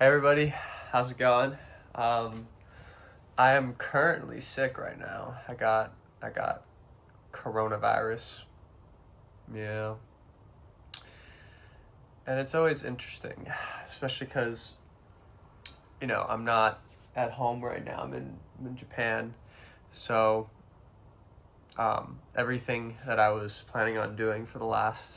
Hey everybody, how's it going? Um, I am currently sick right now. I got coronavirus. Yeah, and it's always interesting, especially because I'm not at home right now. I'm in Japan, so everything that I was planning on doing for the last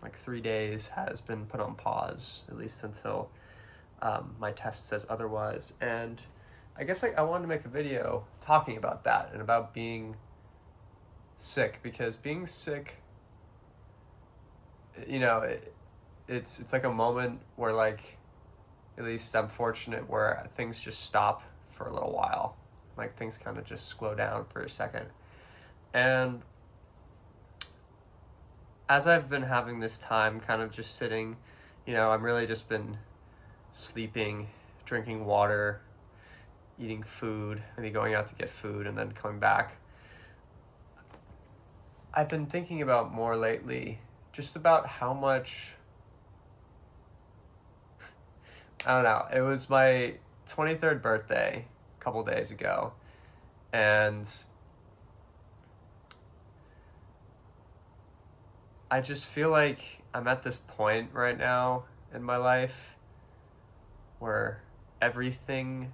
like 3 days has been put on pause, at least until my test says otherwise. And I guess I wanted to make a video talking about that and about being sick, because being sick, you know, it's like a moment where, like, at least I'm fortunate where things just stop for a little while. Like, things kind of just slow down for a second. And as I've been having this time kind of just sitting, I'm really just been sleeping, drinking water, eating food, maybe going out to get food and then coming back. I've been thinking about more lately just about how much, I don't know, it was my 23rd birthday a couple days ago, and I just feel like I'm at this point right now in my life where everything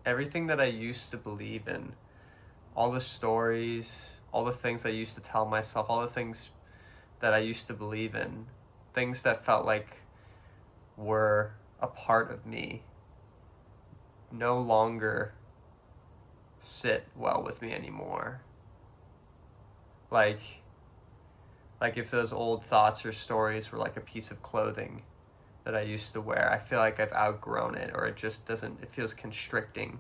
everything that I used to believe in, all the stories, all the things I used to tell myself, all the things that I used to believe in, things that felt like were a part of me, no longer sit well with me anymore. Like if those old thoughts or stories were like a piece of clothing that I used to wear, I feel like I've outgrown it, or it just doesn't, it feels constricting,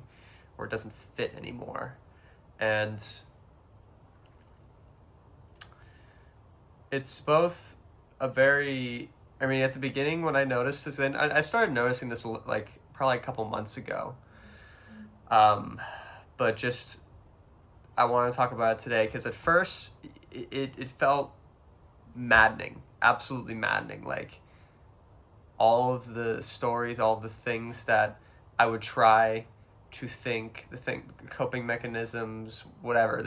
or it doesn't fit anymore. And it's both a very, I mean, at the beginning when I noticed this, and I started noticing this like probably a couple months ago. But just, I want to talk about it today because at first it felt maddening, absolutely maddening. Like, all of the stories, all of the things that I would try to think, coping mechanisms, whatever.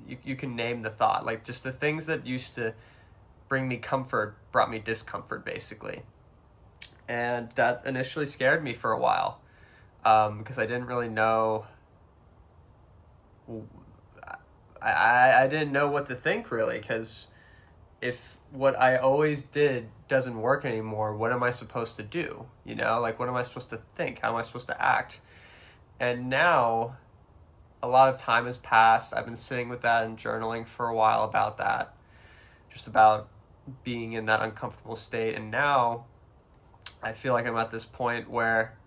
You can name the thought. Like, just the things that used to bring me comfort brought me discomfort, basically. And that initially scared me for a while, because I didn't really know. I didn't know what to think, really, because if what I always did doesn't work anymore, what am I supposed to do? Like, what am I supposed to think? How am I supposed to act? And now, a lot of time has passed. I've been sitting with that and journaling for a while about that, just about being in that uncomfortable state. And now I feel like I'm at this point where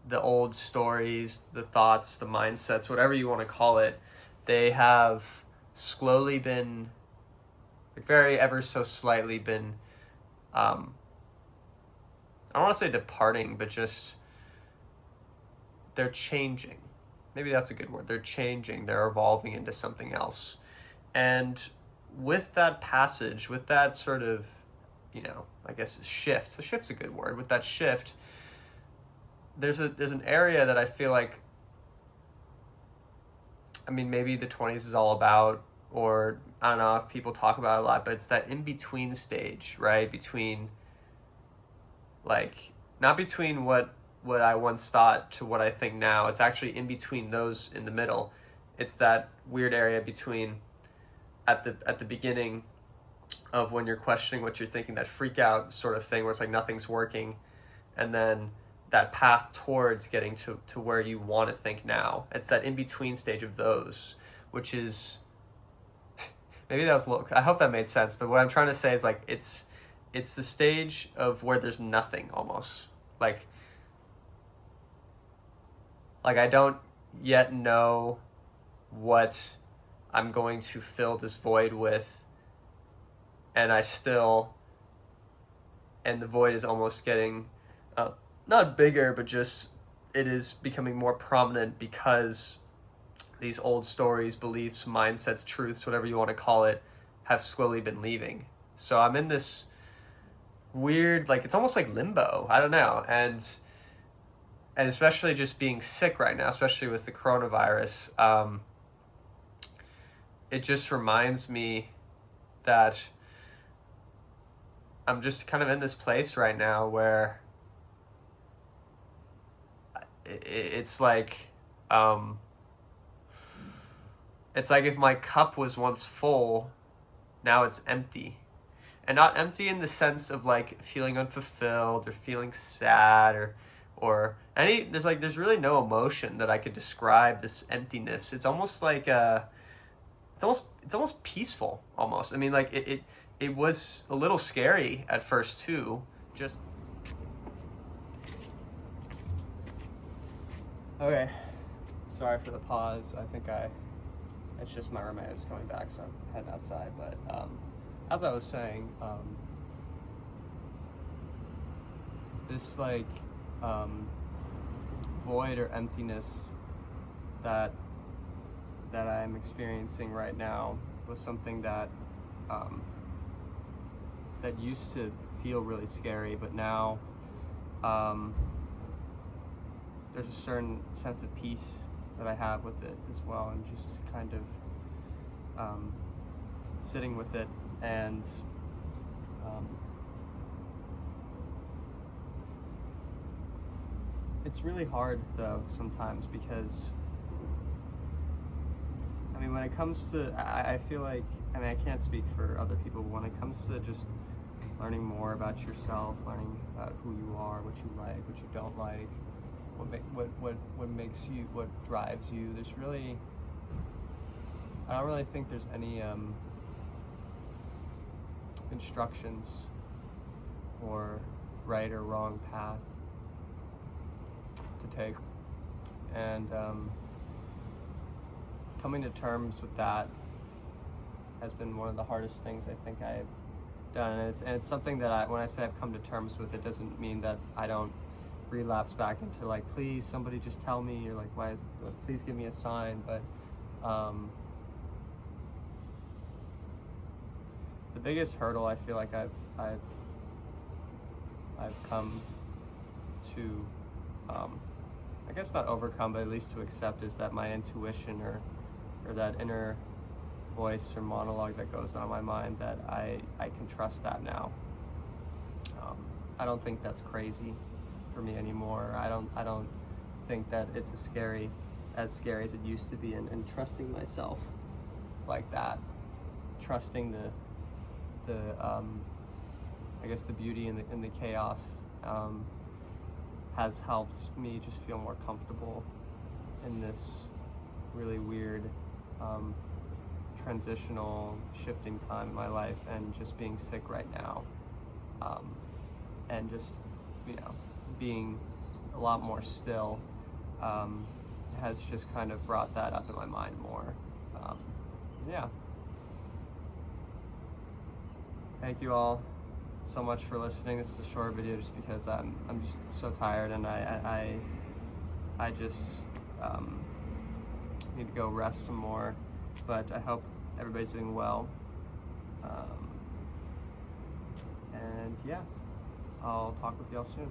the old stories, the thoughts, the mindsets, whatever you want to call it, they have slowly been, like, very ever so slightly been, I don't want to say departing, but just, they're changing. Maybe that's a good word. They're changing, they're evolving into something else. And with that passage, with that sort of, I guess shift, the shift's a good word. With that shift, there's an area that I feel like, I mean, maybe the 20s is all about, or I don't know if people talk about it a lot, but it's that in-between stage, right? Between, like, not between what I once thought to what I think now. It's actually in between those, in the middle. It's that weird area between, at the beginning of when you're questioning what you're thinking, that freak out sort of thing where it's like nothing's working, and then that path towards getting to where you want to think now. It's that in-between stage of those, which is, maybe that was a little, I hope that made sense, but what I'm trying to say is, like, it's the stage of where there's nothing, almost. Like I don't yet know what I'm going to fill this void with, and the void is almost getting, not bigger, but just, it is becoming more prominent because these old stories, beliefs, mindsets, truths, whatever you want to call it, have slowly been leaving. So I'm in this weird, like it's almost like limbo. I don't know. And especially just being sick right now, especially with the coronavirus, it just reminds me that I'm just kind of in this place right now where it's like, it's like if my cup was once full, now it's empty. And not empty in the sense of like feeling unfulfilled or feeling sad or any, there's really no emotion that I could describe this emptiness. It's almost like it's almost peaceful almost. I mean, like it was a little scary at first too. Just okay. Sorry for the pause. I think it's just my roommate is coming back, so I'm heading outside. But as I was saying, this like void or emptiness that I'm experiencing right now was something that that used to feel really scary, but now there's a certain sense of peace that I have with it as well, and just kind of sitting with it. And it's really hard though sometimes, because I mean, when it comes to, I feel like, I mean, I can't speak for other people, but when it comes to just learning more about yourself, learning about who you are, what you like, what you don't like, what makes you, what drives you, there's really, I don't really think there's any instructions or right or wrong path to take. And coming to terms with that has been one of the hardest things I think I've done. And it's something that when I say I've come to terms with, it doesn't mean that I don't relapse back into like, please somebody just tell me, or like, please give me a sign. But the biggest hurdle I feel like I've come to I guess not overcome, but at least to accept, is that my intuition or that inner voice or monologue that goes on in my mind, that I can trust that now. I don't think that's crazy for me anymore. I don't think that it's as scary as it used to be, and trusting myself like that, trusting the I guess the beauty in the chaos has helped me just feel more comfortable in this really weird transitional shifting time in my life, and just being sick right now, and just, you know, being a lot more still has just kind of brought that up in my mind more. Yeah. Thank you all so much for listening. This is a short video just because I'm just so tired, and I just need to go rest some more. But I hope everybody's doing well. And yeah, I'll talk with y'all soon.